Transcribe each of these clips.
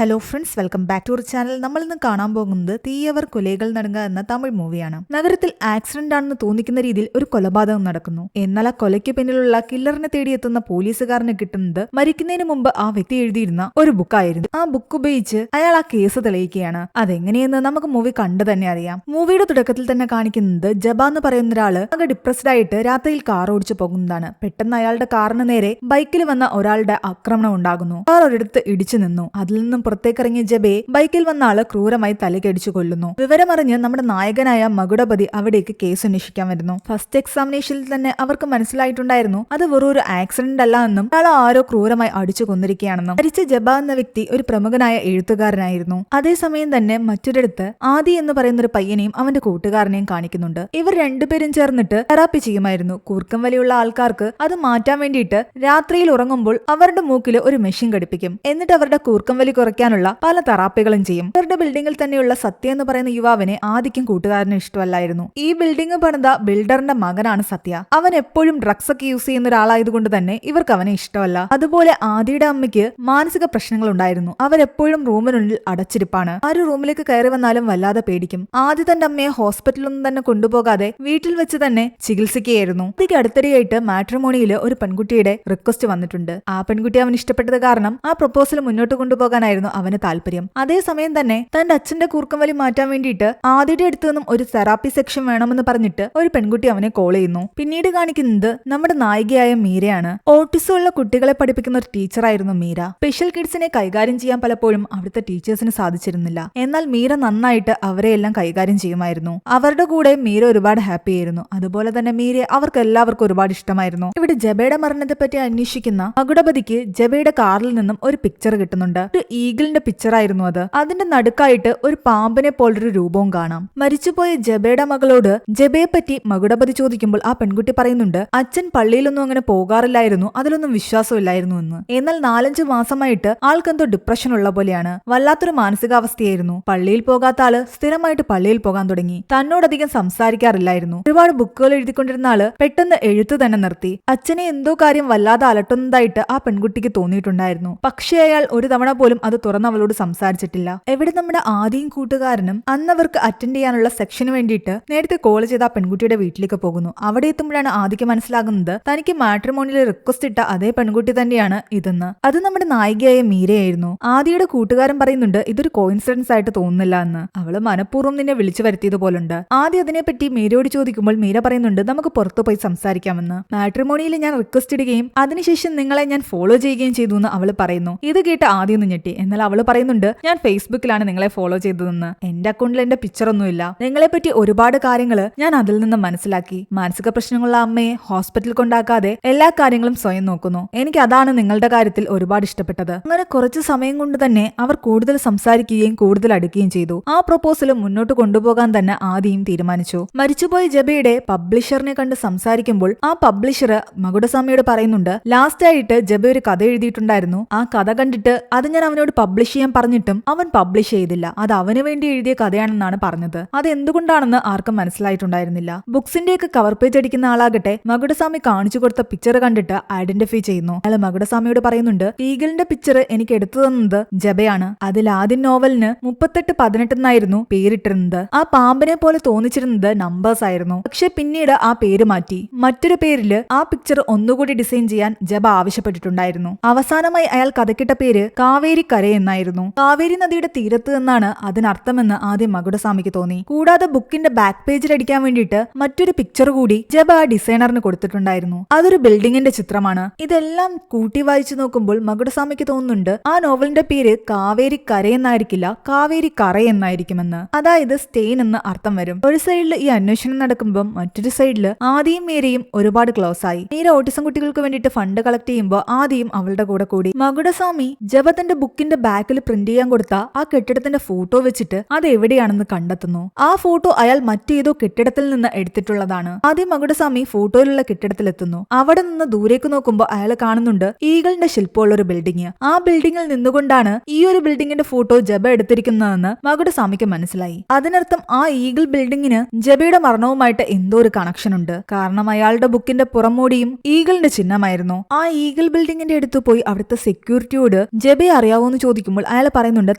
Hello friends, welcome back to our channel. നമ്മൾ ഇന്ന് കാണാൻ പോകുന്നത് തീയവർ കൊലകൾ നടുങ്ങുക എന്ന തമിഴ് മൂവിയാണ്. നഗരത്തിൽ ആക്സിഡന്റ് ആണെന്ന് തോന്നിക്കുന്ന രീതിയിൽ ഒരു കൊലപാതകം നടക്കുന്നു. എന്നാൽ ആ കൊലയ്ക്ക് പിന്നിലുള്ള കില്ലറിനെ തേടിയെത്തുന്ന പോലീസുകാരന് കിട്ടുന്നത് മരിക്കുന്നതിന് മുമ്പ് ആ വ്യക്തി എഴുതിയിരുന്ന ഒരു ബുക്കായിരുന്നു. ആ ബുക്ക് ഉപയോഗിച്ച് അയാൾ ആ കേസ് തെളിയിക്കുകയാണ്. അതെങ്ങനെയെന്ന് നമുക്ക് മൂവി കണ്ടു തന്നെ അറിയാം. മൂവിയുടെ തുടക്കത്തിൽ തന്നെ കാണിക്കുന്നത് ജബ എന്ന് പറയുന്ന ഒരാള് ആകെ ഡിപ്രസ്ഡ് ആയിട്ട് രാത്രിയിൽ കാർ ഓടിച്ചു പോകുന്നതാണ്. പെട്ടെന്ന് അയാളുടെ കാറിന് നേരെ ബൈക്കിൽ വന്ന ഒരാളുടെ ആക്രമണം ഉണ്ടാകുന്നു. കാർ ഒരിടത്ത് ഇടിച്ചു നിന്നു. അതിൽ നിന്നും പുറത്തേക്കിറങ്ങിയ ജബയെ ബൈക്കിൽ വന്ന ആള് ക്രൂരമായി തലക്കടിച്ചു കൊല്ലുന്നു. വിവരമറിഞ്ഞ് നമ്മുടെ നായകനായ മകുടപതി അവിടേക്ക് കേസ് അന്വേഷിക്കാൻ വരുന്നു. ഫസ്റ്റ് എക്സാമിനേഷനിൽ തന്നെ അവർക്ക് മനസ്സിലായിട്ടുണ്ടായിരുന്നു അത് വെറൊരു ആക്സിഡന്റ് അല്ല എന്നും അയാൾ ആരോ ക്രൂരമായി അടിച്ചു കൊന്നിരിക്കുകയാണെന്നും. മരിച്ച ജബ എന്ന വ്യക്തി ഒരു പ്രമുഖനായ എഴുത്തുകാരനായിരുന്നു. അതേസമയം തന്നെ മറ്റൊരിടത്ത് ആദി എന്ന് പറയുന്ന ഒരു പയ്യനെയും അവന്റെ കൂട്ടുകാരനെയും കാണിക്കുന്നുണ്ട്. ഇവർ രണ്ടുപേരും ചേർന്നിട്ട് തെറാപ്പി ചെയ്യുമായിരുന്നു. കൂർക്കം വലിയുള്ള ആൾക്കാർക്ക് അത് മാറ്റാൻ വേണ്ടിയിട്ട് രാത്രിയിൽ ഉറങ്ങുമ്പോൾ അവരുടെ മൂക്കിൽ ഒരു മെഷീൻ ഘടിപ്പിക്കും. എന്നിട്ട് അവരുടെ കൂർക്കം വലി കുറയ്ക്കാനുള്ള പല തെറാപ്പികളും ചെയ്യും. ഇവരുടെ ബിൽഡിംഗിൽ തന്നെയുള്ള സത്യ എന്ന് പറയുന്ന യുവാവിനെ ആദിക്കും കൂട്ടുകാരനും ഇഷ്ടമല്ലായിരുന്നു. ഈ ബിൽഡിംഗ് പണിത ബിൽഡറിന്റെ മകനാണ് സത്യ. അവൻ എപ്പോഴും ഡ്രഗ്സ് ഒക്കെ യൂസ് ചെയ്യുന്ന ഒരാളായതുകൊണ്ട് തന്നെ ഇവർക്ക് അവനെ ഇഷ്ടമല്ല. അതുപോലെ ആദിയുടെ അമ്മയ്ക്ക് മാനസിക പ്രശ്നങ്ങൾ ഉണ്ടായിരുന്നു. അവരെപ്പോഴും റൂമിനുള്ളിൽ അടച്ചിരിപ്പാണ്. ആര് റൂമിലേക്ക് കയറി വന്നാലും വല്ലാതെ പേടിക്കും. ആദ്യ തന്റെ അമ്മയെ ഹോസ്പിറ്റലൊന്നും തന്നെ കൊണ്ടുപോകാതെ വീട്ടിൽ വെച്ച് തന്നെ ചികിത്സിക്കുകയായിരുന്നു. അതിക്ക് അടുത്തിടെയായിട്ട് മാട്രിമോണിയിൽ ഒരു പെൺകുട്ടിയുടെ റിക്വസ്റ്റ് വന്നിട്ടുണ്ട്. ആ പെൺകുട്ടി അവൻ ഇഷ്ടപ്പെട്ടത് കാരണം ആ പ്രപ്പോസൽ മുന്നോട്ട് കൊണ്ടുപോകാനായിരുന്നു അവന് താല്പര്യം. അതേസമയം തന്നെ തന്റെ അച്ഛന്റെ കൂർക്കം വലി മാറ്റാൻ വേണ്ടിയിട്ട് ആദ്യയുടെ അടുത്തു നിന്നും ഒരു തെറാപ്പി സെക്ഷൻ വേണമെന്ന് പറഞ്ഞിട്ട് ഒരു പെൺകുട്ടി അവനെ കോൾ ചെയ്യുന്നു. പിന്നീട് കാണിക്കുന്നത് നമ്മുടെ നായികയായ മീരയാണ്. ഓട്ടിസം ഉള്ള കുട്ടികളെ പഠിപ്പിക്കുന്ന ഒരു ടീച്ചറായിരുന്നു മീര. സ്പെഷ്യൽ കിഡ്സിനെ കൈകാര്യം ചെയ്യാൻ പലപ്പോഴും അവിടുത്തെ ടീച്ചേഴ്സിന് സാധിച്ചിരുന്നില്ല. എന്നാൽ മീര നന്നായിട്ട് അവരെ എല്ലാം കൈകാര്യം ചെയ്യുമായിരുന്നു. അവരുടെ കൂടെ മീര ഒരുപാട് ഹാപ്പി ആയിരുന്നു. അതുപോലെ തന്നെ മീരയെ അവർക്ക് എല്ലാവർക്കും ഒരുപാട് ഇഷ്ടമായിരുന്നു. ഇവിടെ ജബയുടെ മരണത്തെ പറ്റി അന്വേഷിക്കുന്ന മകുടപതിക്ക് ജബയുടെ കാറിൽ നിന്നും ഒരു പിക്ചർ കിട്ടുന്നുണ്ട്. ഒരു ഈഗിളിന്റെ പിക്ചർ ആയിരുന്നു അത്. അതിന്റെ നടുക്കായിട്ട് ഒരു പാമ്പിനെ പോലൊരു രൂപവും കാണാം. മരിച്ചുപോയ ജബയുടെ മകളോട് ജബയെ പറ്റി മകുടപതി ചോദിക്കുമ്പോൾ ആ പെൺകുട്ടി പറയുന്നുണ്ട് അച്ഛൻ പള്ളിയിലൊന്നും അങ്ങനെ പോകാറില്ലായിരുന്നു, അതിലൊന്നും വിശ്വാസമില്ലായിരുന്നു എന്ന്. എന്നാൽ 4-5 മാസമായിട്ട് ആൾക്കെന്തോ ഡിപ്രഷൻ ഉള്ള പോലെയാണ്. വല്ലാത്തൊരു മാനസികാവസ്ഥയായിരുന്നു. പള്ളിയിൽ പോകാത്ത ആള് സ്ഥിരമായിട്ട് പള്ളിയിൽ പോകാൻ തുടങ്ങി. തന്നോടധികം സംസാരിക്കാറില്ലായിരുന്നു. ഒരുപാട് ബുക്കുകൾ എഴുതിക്കൊണ്ടിരുന്ന ആള് പെട്ടെന്ന് എഴുത്തു തന്നെ നിർത്തി. അച്ഛനെ എന്തോ കാര്യം വല്ലാതെ അലട്ടുന്നതായിട്ട് ആ പെൺകുട്ടിക്ക് തോന്നിയിട്ടുണ്ടായിരുന്നു. പക്ഷേ അയാൾ ഒരു തവണ പോലും അത് തുറന്ന് അവളോട് സംസാരിച്ചിട്ടില്ല. എവിടെ നമ്മുടെ ആദ്യം കൂട്ടുകാരനും അന്നവർക്ക് അറ്റൻഡ് ചെയ്യാനുള്ള സെക്ഷന് വേണ്ടിയിട്ട് നേരത്തെ കോൾ ചെയ്ത ആ പെൺകുട്ടിയുടെ വീട്ടിലേക്ക് പോകുന്നു. അവിടെ എത്തുമ്പോഴാണ് ആദിക്ക് മനസ്സിലാകുന്നത് തനിക്ക് മാട്രിമോണിയിൽ റിക്വസ്റ്റ് ഇട്ട അതേ പെൺകുട്ടി തന്നെയാണ് ഇതെന്ന്. അത് നമ്മുടെ നായികയായ മീരയായിരുന്നു. ആദിയുടെ കൂട്ടുകാരൻ പറയുന്നുണ്ട് ഇതൊരു കോയിൻസിഡൻസ് ആയിട്ട് തോന്നുന്നില്ല എന്ന്. അവള് മനഃപൂർവ്വം നിന്നെ വിളിച്ചു വരുത്തിയതുപോലുണ്ട്. ആദ്യം അതിനെപ്പറ്റി മീരയോട് ചോദിക്കുമ്പോൾ മീര പറയുന്നുണ്ട് നമുക്ക് പുറത്തു പോയി സംസാരിക്കാമെന്ന്. മാട്രിമോണിയിൽ ഞാൻ റിക്വസ്റ്റ് ഇടുകയും അതിനുശേഷം നിങ്ങളെ ഞാൻ ഫോളോ ചെയ്യുകയും ചെയ്തു എന്ന് അവള് പറയുന്നു. ഇത് കേട്ട് ആദ്യം ഒന്ന് ഞെട്ടി. എന്നാൽ അവള് പറയുന്നുണ്ട് ഞാൻ ഫേസ്ബുക്കിലാണ് നിങ്ങളെ ഫോളോ ചെയ്തതെന്ന്. എന്റെ അക്കൗണ്ടിൽ എന്റെ പിക്ചർ ഒന്നുമില്ല. നിങ്ങളെ പറ്റി ഒരുപാട് കാര്യങ്ങള് ഞാൻ അതിൽ നിന്ന് മനസ്സിലാക്കി. മാനസിക പ്രശ്നങ്ങളുള്ള അമ്മയെ ഹോസ്പിറ്റലിൽ കൊണ്ടാക്കാതെ എല്ലാ കാര്യങ്ങളും സ്വയം നോക്കുന്നു. എനിക്ക് അതാണ് നിങ്ങളുടെ കാര്യത്തിൽ ഒരുപാട് ഇഷ്ടപ്പെട്ടത്. അങ്ങനെ കുറച്ച് സമയം കൊണ്ട് തന്നെ അവർ കൂടുതൽ സംസാരിക്കുകയും കൂടുതൽ അടുക്കുകയും ചെയ്തു. ആ പ്രൊപ്പോസൽ മുന്നോട്ട് കൊണ്ടുപോകാൻ തന്നെ ആദ്യം തീരുമാനിച്ചു. മരിച്ചുപോയ ജബയുടെ പബ്ലിഷറിനെ കണ്ട് സംസാരിക്കുമ്പോൾ ആ പബ്ലിഷർ മകുടസ്വാമിയോട് പറയുന്നുണ്ട് ലാസ്റ്റ് ആയിട്ട് ജബ ഒരു കഥ എഴുതിയിട്ടുണ്ടായിരുന്നു. ആ കഥ കണ്ടിട്ട് അത് ഞാൻ അവനോട് പബ്ലിഷ് ചെയ്യാൻ പറഞ്ഞിട്ടും അവൻ പബ്ലിഷ് ചെയ്തില്ല. അത് അവന് വേണ്ടി എഴുതിയ കഥയാണെന്നാണ് പറഞ്ഞത്. അത് എന്തുകൊണ്ടാണെന്ന് ആർക്കും മനസ്സിലായിട്ടുണ്ടായിരുന്നില്ല. ബുക്സിന്റെയൊക്കെ കവർ പേജ് അടിക്കുന്ന ആളാകട്ടെ മകുടസ്വാമി കാണിച്ചു കൊടുത്ത പിക്ചർ കണ്ടിട്ട് ഐഡന്റിഫൈ ചെയ്യുന്നു. അയാൾ മകുടസ്വാമിയോട് പറയുന്നുണ്ട് ഈഗിളിന്റെ പിക്ചർ എനിക്ക് എടുത്തു തന്നത് ജബയാണ്. അതിൽ ആദ്യം നോവലിന് 3818 എന്നായിരുന്നു പേരിട്ടിരുന്നത്. ആ പാമ്പിനെ പോലെ തോന്നിച്ചിരുന്നത് നമ്പേഴ്സ് ആയിരുന്നു. പക്ഷെ പിന്നീട് ആ പേര് മാറ്റി മറ്റൊരു പേരില് ആ പിക്ചർ ഒന്നുകൂടി ഡിസൈൻ ചെയ്യാൻ ജബ ആവശ്യപ്പെട്ടിട്ടുണ്ടായിരുന്നു. അവസാനമായി അയാൾ കഥക്കിട്ട പേര് കാവേരി കര എന്നായിരുന്നു. കാവേരി നദിയുടെ തീരത്ത് എന്നാണ് അതിനർത്ഥമെന്ന് ആദ്യം മകുടസ്വാമിക്ക് തോന്നി. കൂടാതെ ബുക്കിന്റെ ബാക്ക് പേജിൽ അടിക്കാൻ വേണ്ടിയിട്ട് മറ്റൊരു പിക്ചർ കൂടി ജബ ആ ഡിസൈനറിന് കൊടുത്തിട്ടുണ്ടായിരുന്നു. അതൊരു ബിൽഡിങ്ങിന്റെ ചിത്രമാണ്. ഇതെല്ലാം കൂട്ടി വായിച്ചു നോക്കുമ്പോൾ മകുടസ്വാമിക്ക് തോന്നുന്നുണ്ട് ആ നോവലിന്റെ പേര് കാവേരി കര എന്നായിരിക്കില്ല, കാവേരി കറ എന്നായിരിക്കുമെന്ന്. അതായത് സ്റ്റെയിൻ എന്ന് അർത്ഥം വരും. ഒരു സൈഡിൽ ഈ അന്വേഷണം നടക്കുമ്പോൾ മറ്റൊരു സൈഡില് ആദിയും മീരയും ഒരുപാട് ക്ലോസ് ആയി. മീര ഓട്ടിസം കുട്ടികൾക്ക് വേണ്ടിയിട്ട് ഫണ്ട് കളക്ട് ചെയ്യുമ്പോൾ ആദിയും അവളുടെ കൂടെ കൂടി. മകുടസ്വാമി ജബ തന്റെ ബുക്കിന്റെ ബാക്കിൽ പ്രിന്റ് ചെയ്യാൻ കൊടുത്ത ആ കെട്ടിടത്തിന്റെ ഫോട്ടോ വെച്ചിട്ട് അത് എവിടെയാണെന്ന് കണ്ടെത്തുന്നു. ആ ഫോട്ടോ അയാൾ മറ്റേതോ കെട്ടിടത്തിൽ നിന്ന് എടുത്തിട്ടുള്ളതാണ്. ആദ്യം മകുടസ്വാമി ഫോട്ടോയിലുള്ള കെട്ടിടത്തിലെത്തുന്നു. അവിടെ നിന്ന് ദൂരേക്ക് നോക്കുമ്പോൾ അയാൾ കാണുന്നുണ്ട് ഈഗിളിന്റെ ശില്പമുള്ള ഒരു ബിൽഡിംഗ്. ആ ബിൽഡിംഗിൽ നിന്നുകൊണ്ടാണ് ഈ ഒരു ബിൽഡിംഗിന്റെ ഫോട്ടോ ജബ എടുത്തിരിക്കുന്നതെന്ന് മകുടസ്വാമിക്ക് മനസ്സിലായി. അതിനർത്ഥം ആ ഈഗിൾ ബിൽഡിംഗിന് ജബയുടെ മരണവുമായിട്ട് എന്തോ ഒരു കണക്ഷൻ ഉണ്ട്. കാരണം അയാളുടെ ബുക്കിന്റെ പുറമോടിയും ഈഗിളിന്റെ ചിഹ്നമായിരുന്നു. ആ ഈഗിൾ ബിൽഡിംഗിന്റെ അടുത്ത് പോയി അവിടുത്തെ സെക്യൂരിറ്റിയോട് ജബയെ അറിയാവോന്ന് ചോദിക്കുമ്പോൾ അയാൾ പറയുന്നുണ്ട്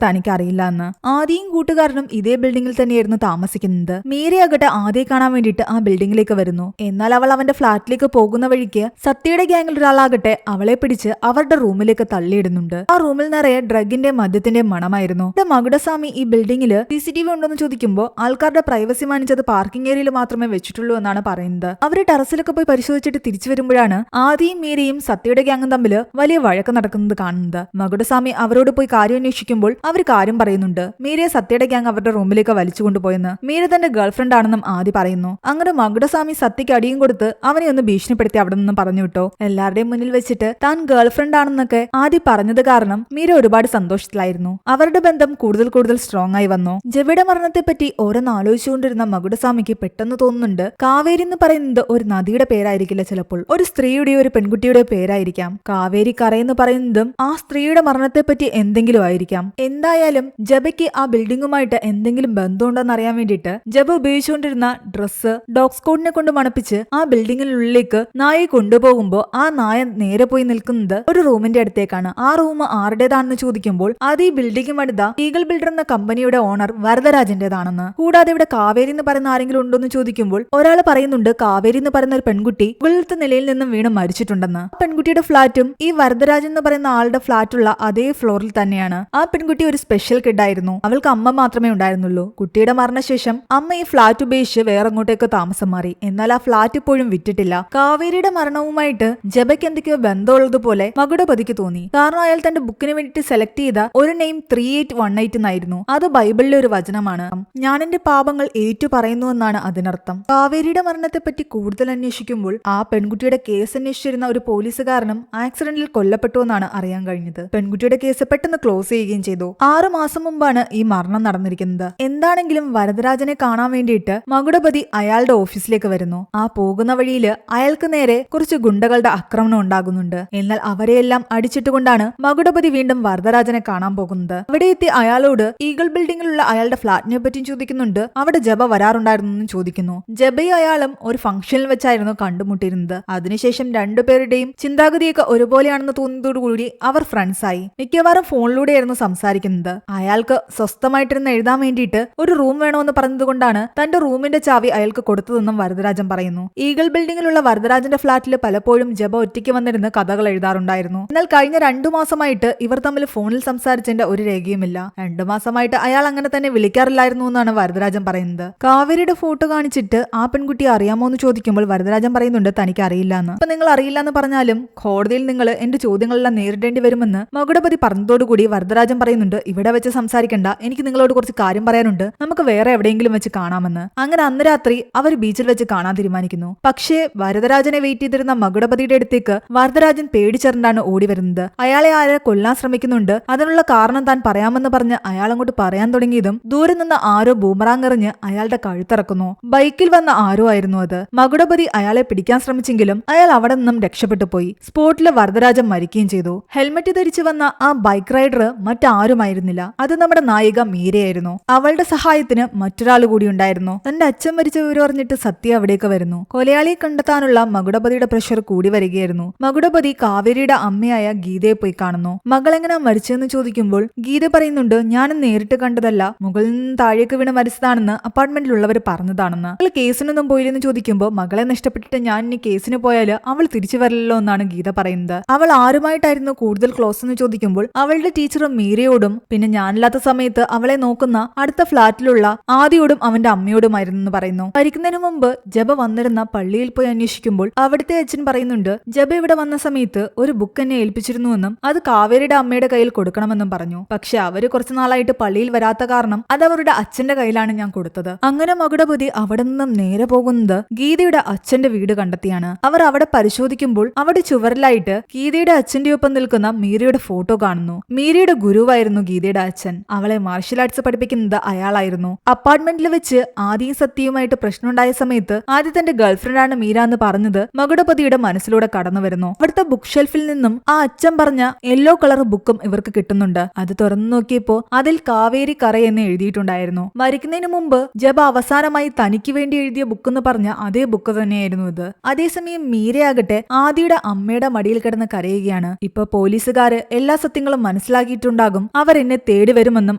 തനിക്ക് അറിയില്ല എന്ന്. ആദിയും കൂട്ടുകാരനും ഇതേ ബിൽഡിംഗിൽ തന്നെയായിരുന്നു താമസിക്കുന്നത്. മീരയാകട്ടെ ആദ്യം കാണാൻ വേണ്ടിയിട്ട് ആ ബിൽഡിംഗിലേക്ക് വരുന്നു. എന്നാൽ അവൾ അവന്റെ ഫ്ളാറ്റിലേക്ക് പോകുന്ന വഴിക്ക് സത്യയുടെ ഗ്യാങ്ങിൽ ഒരാളാകട്ടെ അവളെ പിടിച്ച് അവരുടെ റൂമിലേക്ക് തള്ളിയിടുന്നുണ്ട്. ആ റൂമിൽ നിറയെ ഡ്രഗിന്റെ മദ്യത്തിന്റെ മണമായിരുന്നു. മകുടസ്വാമി ഈ ബിൽഡിംഗിൽ CCTV ഉണ്ടോന്ന് ചോദിക്കുമ്പോൾ ആൾക്കാരുടെ പ്രൈവസി മാനിച്ചത് പാർക്കിംഗ് ഏരിയയിൽ മാത്രമേ വെച്ചിട്ടുള്ളൂ എന്നാണ് പറയുന്നത്. അവര് ടെറസിലൊക്കെ പോയി പരിശോധിച്ചിട്ട് തിരിച്ചു വരുമ്പോഴാണ് ആദിയും മീരയും സത്യയുടെ ഗ്യാങ്ങും തമ്മിൽ വലിയ വഴക്ക് നടക്കുന്നത് കാണുന്നത്. മകുടസ്വാമി അവരോട് പോയി കാര്യം അന്വേഷിക്കുമ്പോൾ അവർ കാര്യം പറയുന്നുണ്ട്. മീരയെ സത്യയുടെ ഗ്യാങ് അവരുടെ റൂമിലേക്ക് വലിച്ചു കൊണ്ടുപോയെന്ന്. മീര തന്റെ ഗേൾഫ്രണ്ട് ആണെന്നും ആദി പറയുന്നു. അങ്ങനെ മകുടസ്വാമി സത്യക്ക് അടിയും കൊടുത്ത് അവനെ ഒന്ന് ഭീഷണിപ്പെടുത്തി അവിടെ നിന്നും പറഞ്ഞു വിട്ടോ. എല്ലാവരുടെയും മുന്നിൽ വെച്ചിട്ട് താൻ ഗേൾഫ്രണ്ട് ആണെന്നൊക്കെ ആദി പറഞ്ഞത് കാരണം മീര ഒരുപാട് സന്തോഷത്തിലായിരുന്നു. അവരുടെ ബന്ധം കൂടുതൽ കൂടുതൽ സ്ട്രോങ് ആയി വന്നു. ജബയുടെ മരണത്തെപ്പറ്റി ഓരോന്ന് ആലോചിച്ചുകൊണ്ടിരുന്ന മകുടസ്വാമിക്ക് പെട്ടെന്ന് തോന്നുന്നുണ്ട് കാവേരി എന്ന് പറയുന്നത് ഒരു നദിയുടെ പേരായിരിക്കില്ല, ചിലപ്പോൾ ഒരു സ്ത്രീയുടെ ഒരു പെൺകുട്ടിയുടെ പേരായിരിക്കാം. കാവേരി കരയെന്ന് പറയുന്നതും ആ സ്ത്രീയുടെ മരണത്തെപ്പറ്റി എന്തെങ്കിലും ആയിരിക്കാം. എന്തായാലും ജബയ്ക്ക് ആ ബിൽഡിംഗുമായിട്ട് എന്തെങ്കിലും ബന്ധമുണ്ടെന്ന് അറിയാൻ വേണ്ടിയിട്ട് ജബ ഉപയോഗിച്ചുകൊണ്ടിരുന്ന ഡ്രസ്സ് ഡോഗ് സ്ക്വാഡിനെ കൊണ്ട് മണപ്പിച്ച് ആ ബിൽഡിംഗിനുള്ളിലേക്ക് നായയെ കൊണ്ടുപോകുമ്പോൾ ആ നായ നേരെ പോയി നിൽക്കുന്നത് ഒരു റൂമിന്റെ അടുത്തേക്കാണ്. ആ റൂം ആരുടേതാണെന്ന് ചോദിക്കുമ്പോൾ അത് ഈ ബിൽഡിംഗും അടുത്ത ഈഗിൾ ബിൽഡർ എന്ന കമ്പനിയുടെ ഓണർ വരദരാജന്റേതാണെന്ന്. കൂടാതെ ഇവിടെ കാവേരി എന്ന് പറയുന്ന ആരെങ്കിലും ഉണ്ടോന്ന് ചോദിക്കുമ്പോൾ ഒരാൾ പറയുന്നുണ്ട് കാവേരി എന്ന് പറയുന്ന ഒരു പെൺകുട്ടി മുകളിലത്തെ നിലയിൽ നിന്നും വീണ് മരിച്ചിട്ടുണ്ടെന്ന്. ആ പെൺകുട്ടിയുടെ ഫ്ളാറ്റും ഈ വരദരാജൻ എന്ന് പറയുന്ന ആളുടെ ഫ്ളാറ്റുള്ള അതേ ഫ്ലോറിൽ തന്നെയാണ്. ആ പെൺകുട്ടി ഒരു സ്പെഷ്യൽ കിഡായിരുന്നു. അവൾക്ക് അമ്മ മാത്രമേ ഉണ്ടായിരുന്നുള്ളൂ. കുട്ടിയുടെ മരണശേഷം അമ്മ ഈ ഫ്ളാറ്റ് ഉപേക്ഷിച്ച് വേറെ അങ്ങോട്ടേക്ക് താമസം മാറി. എന്നാൽ ആ ഫ്ളാറ്റ് ഇപ്പോഴും വിറ്റിട്ടില്ല. കാവേരിയുടെ മരണവുമായിട്ട് ജബയ്ക്ക് എന്തൊക്കെയോ ബന്ധമുള്ളതുപോലെ മകുടപതിക്ക് തോന്നി. കാരണം അയാൾ തന്റെ ബുക്കിന് വേണ്ടിയിട്ട് സെലക്ട് ചെയ്ത ഒരു നെയിം 3818 എന്നായിരുന്നു. അത് ബൈബിളിലെ ഒരു വചനമാണ്. ഞാൻ എന്റെ പാപങ്ങൾ ഏറ്റു പറയുന്നു എന്നാണ് അതിനർത്ഥം. കാവേരിയുടെ മരണത്തെപ്പറ്റി കൂടുതൽ അന്വേഷിക്കുമ്പോൾ ആ പെൺകുട്ടിയുടെ കേസ് അന്വേഷിച്ചിരുന്ന ഒരു പോലീസുകാരനും ആക്സിഡന്റിൽ കൊല്ലപ്പെട്ടു എന്നാണ് അറിയാൻ കഴിഞ്ഞത്. പെൺകുട്ടിയുടെ കേസ് പെട്ടെന്ന് ക്ലോസ് ചെയ്യുകയും ചെയ്തു. 6 മാസം മുമ്പാണ് ഈ മരണം നടന്നിരിക്കുന്നത്. എന്താണെങ്കിലും വരദരാജനെ കാണാൻ വേണ്ടിയിട്ട് മകുടപതി അയാളുടെ ഓഫീസിലേക്ക് വരുന്നു. ആ പോകുന്ന വഴിയിൽ അയാൾക്ക് നേരെ കുറച്ച് ഗുണ്ടകളുടെ ആക്രമണം ഉണ്ടാകുന്നുണ്ട്. എന്നാൽ അവരെയെല്ലാം അടിച്ചിട്ടുകൊണ്ടാണ് മകുടപതി വീണ്ടും വരദരാജനെ കാണാൻ പോകുന്നത്. അവിടെ എത്തി അയാളോട് ഈഗിൾ ബിൽഡിംഗിലുള്ള അയാളുടെ ഫ്ളാറ്റിനെ പറ്റിയും ചോദിക്കുന്നുണ്ട്. അവിടെ ജബ വരാറുണ്ടായിരുന്നു ചോദിക്കുന്നു. ജബയും അയാളും ഒരു ഫംഗ്ഷനിൽ വെച്ചായിരുന്നു കണ്ടുമുട്ടിയിരുന്നത്. അതിനുശേഷം രണ്ടുപേരുടെയും ചിന്താഗതിയൊക്കെ ഒരുപോലെയാണെന്ന് തോന്നിയതോടുകൂടി അവർ ഫ്രണ്ട്സായി. മിക്കവാറും ഫോണിലൂടെയായിരുന്നു സംസാരിക്കുന്നത്. അയാൾക്ക് സ്വസ്ഥമായിട്ടിരുന്ന് എഴുതാൻ വേണ്ടിയിട്ട് ഒരു റൂം വേണമെന്ന് പറഞ്ഞതുകൊണ്ടാണ് തന്റെ റൂമിന്റെ ചാവി അയാൾക്ക് കൊടുത്തതെന്നും വരദരാജൻ പറയുന്നു. ഈഗിൾ ബിൽഡിംഗിലുള്ള വരദരാജന്റെ ഫ്ളാറ്റിൽ പലപ്പോഴും ജബ ഒറ്റയ്ക്ക് വന്നിരുന്ന് കഥകൾ എഴുതാറുണ്ടായിരുന്നു. എന്നാൽ കഴിഞ്ഞ 2 മാസമായിട്ട് ഇവർ തമ്മിൽ ഫോണിൽ സംസാരിച്ചതിന്റെ ഒരു രേഖയുമില്ല. 2 മാസമായിട്ട് അയാൾ അങ്ങനെ തന്നെ വിളിക്കാറില്ലായിരുന്നു എന്നാണ് വരദരാജൻ പറയുന്നത്. കാവേരിയുടെ ഫോട്ടോ കാണിച്ചിട്ട് ആ പെൺകുട്ടിയെ അറിയാമോ എന്ന് ചോദിക്കുമ്പോൾ വരദരാജൻ പറയുന്നുണ്ട് തനിക്ക് അറിയില്ല എന്ന്. അപ്പൊ നിങ്ങൾ അറിയില്ല എന്ന് പറഞ്ഞാലും കോടതിയിൽ നിങ്ങൾ എന്റെ ചോദ്യങ്ങളെല്ലാം നേരിടേണ്ടി വരുമെന്ന് മകുടപതി പറഞ്ഞതോടുകൂടി വരദരാജൻ പറയുന്നുണ്ട് ഇവിടെ വെച്ച് സംസാരിക്കണ്ട, എനിക്ക് നിങ്ങളോട് കുറച്ച് കാര്യം പറയാനുണ്ട്, നമുക്ക് വേറെ എവിടെയെങ്കിലും വെച്ച് കാണാമെന്ന്. അങ്ങനെ അന്ന് രാത്രി അവർ ബീച്ചിൽ വെച്ച് കാണാൻ തീരുമാനിക്കുന്നു. പക്ഷേ വരദരാജനെ വെയിറ്റ് ചെയ്തിരുന്ന മകുടപതിയുടെ അടുത്തേക്ക് വരദരാജൻ പേടിച്ചറിഞ്ഞാണ് ഓടി വരുന്നത്. അയാളെ ആരെ കൊല്ലാൻ ശ്രമിക്കുന്നുണ്ട്, അതിനുള്ള കാരണം താൻ പറയാമെന്ന് പറഞ്ഞ് അയാൾ അങ്ങോട്ട് പറയാൻ തുടങ്ങിയതും ദൂരെ നിന്ന് ആരോ ബൂമറാങ് എറിഞ്ഞ് അയാളുടെ കഴുത്തിറക്കുന്നു. ബൈക്കിൽ വന്ന ആരോ ആയിരുന്നു അത്. മകുടപതി അയാളെ പിടിക്കാൻ ശ്രമിച്ചെങ്കിലും അയാൾ അവിടെ നിന്നും രക്ഷപ്പെട്ടു പോയി. സ്പോട്ടിൽ വരദരാജൻ മരിക്കുകയും ചെയ്തു. ഹെൽമറ്റ് ധരിച്ചു വന്ന ആ ബൈക്ക് റൈഡർ മറ്റാരുമായിരുന്നില്ല, അത് നമ്മുടെ നായിക മീരയായിരുന്നു. അവളുടെ സഹായത്തിന് മറ്റൊരാൾ കൂടി ഉണ്ടായിരുന്നു. തന്റെ അച്ഛൻ മരിച്ച വിവരം അറിഞ്ഞിട്ട് സത്യ അവിടേക്ക് വരുന്നു. കൊലയാളിയെ കണ്ടെത്താനുള്ള മകുടപതിയുടെ പ്രഷർ കൂടി വരികയായിരുന്നു. മകുടപതി കാവേരിയുടെ അമ്മയായ ഗീതയെ പോയി കാണുന്നു. മകൾ എങ്ങനെ മരിച്ചെന്ന് ചോദിക്കുമ്പോൾ ഗീത പറയുന്നുണ്ട് ഞാൻ നേരിട്ട് കണ്ടതല്ല, മുകളിൽ നിന്ന് താഴേക്ക് വീണ് മരിച്ചതാണെന്ന് അപ്പാർട്ട്മെന്റിലുള്ളവർ പറഞ്ഞതാണെന്ന്. അവൾ കേസിനൊന്നും പോയില്ലെന്ന് ചോദിക്കുമ്പോൾ മകളെ നഷ്ടപ്പെട്ടിട്ട് ഞാൻ ഇനി കേസിന് പോയാൽ അവൾ തിരിച്ചു വരില്ലല്ലോ എന്നാണ് ഗീത പറയുന്നത്. അവൾ ആരുമായിട്ടായിരുന്നു കൂടുതൽ ക്ലോസ് എന്ന് ചോദിക്കുമ്പോൾ അവളുടെ ടീച്ചറും മീരയോടും പിന്നെ ഞാനില്ലാത്ത സമയത്ത് അവളെ നോക്കുന്ന അടുത്ത ഫ്ളാറ്റിലുള്ള ആദിയോടും അവന്റെ അമ്മയോടുമായിരുന്നു എന്ന് പറയുന്നു. മരിക്കുന്നതിന് മുമ്പ് ജബ വന്നിരുന്ന പള്ളിയിൽ പോയി അന്വേഷിക്കുമ്പോൾ അവിടുത്തെ അച്ഛൻ പറയുന്നുണ്ട് ജബ ഇവിടെ വന്ന സമയത്ത് ഒരു ബുക്ക് എന്നെ ഏൽപ്പിച്ചിരുന്നുവെന്നും അത് കാവേരിയുടെ അമ്മയുടെ കയ്യിൽ കൊടുക്കണമെന്നും പറഞ്ഞു. പക്ഷെ അവര് കുറച്ചു നാളായിട്ട് പള്ളിയിൽ വരാത്ത കാരണം അത് അവരുടെ അച്ഛന്റെ കയ്യിലാണ് ഞാൻ കൊടുത്തത്. അങ്ങനെ മകുടപതി അവിടെ നിന്നും നേരെ പോകുന്നത് ഗീതയുടെ അച്ഛന്റെ വീട് കണ്ടെത്തിയാണ്. അവർ അവിടെ പരിശോധിക്കുമ്പോൾ അവിടെ ചുവരിലായിട്ട് ഗീതയുടെ അച്ഛന്റെ ഒപ്പം നിൽക്കുന്ന മീരയുടെ ഫോട്ടോ കാണുന്നു. മീരയുടെ ഗുരുവായിരുന്നു ഗീതയുടെ അച്ഛൻ. അവളെ മാർഷൽ ആർട്സ് പഠിപ്പിക്കുന്നത് അയാളായിരുന്നു. അപ്പാർട്ട്മെന്റിൽ വെച്ച് ആദിയും സത്യയുമായിട്ട് പ്രശ്നമുണ്ടായ സമയത്ത് ആദ്യ തന്റെ ഗേൾഫ്രണ്ടാണ് മീര എന്ന് പറഞ്ഞത് മകുടപതിയുടെ മനസ്സിലൂടെ കടന്നു വരുന്നു. അവിടുത്തെ ബുക്ക് ഷെൽഫിൽ നിന്നും ആ അച്ഛൻ പറഞ്ഞ യെല്ലോ കളർ ബുക്കും ഇവർക്ക് കിട്ടുന്നുണ്ട്. അത് തുറന്നു നോക്കിയപ്പോ അതിൽ കാവേരി കറ എന്ന് എഴുതിയിട്ടുണ്ടായിരുന്നു. മരിക്കുന്നതിന് മുമ്പ് ജബ അവസാനമായി തനിക്ക് വേണ്ടി എഴുതിയ ബുക്ക് എന്ന് പറഞ്ഞ അതേ ബുക്ക് തന്നെയായിരുന്നു ഇത്. അതേസമയം മീരയാകട്ടെ ആദിയുടെ അമ്മയുടെ മടിയിൽ കിടന്ന് കരയുകയാണ്. ഇപ്പൊ പോലീസുകാര് എല്ലാ സത്യങ്ങളും മനസ്സിലാക്കിയിട്ടുണ്ടാകും അവർ എന്നെ തേടി വരുമെന്നും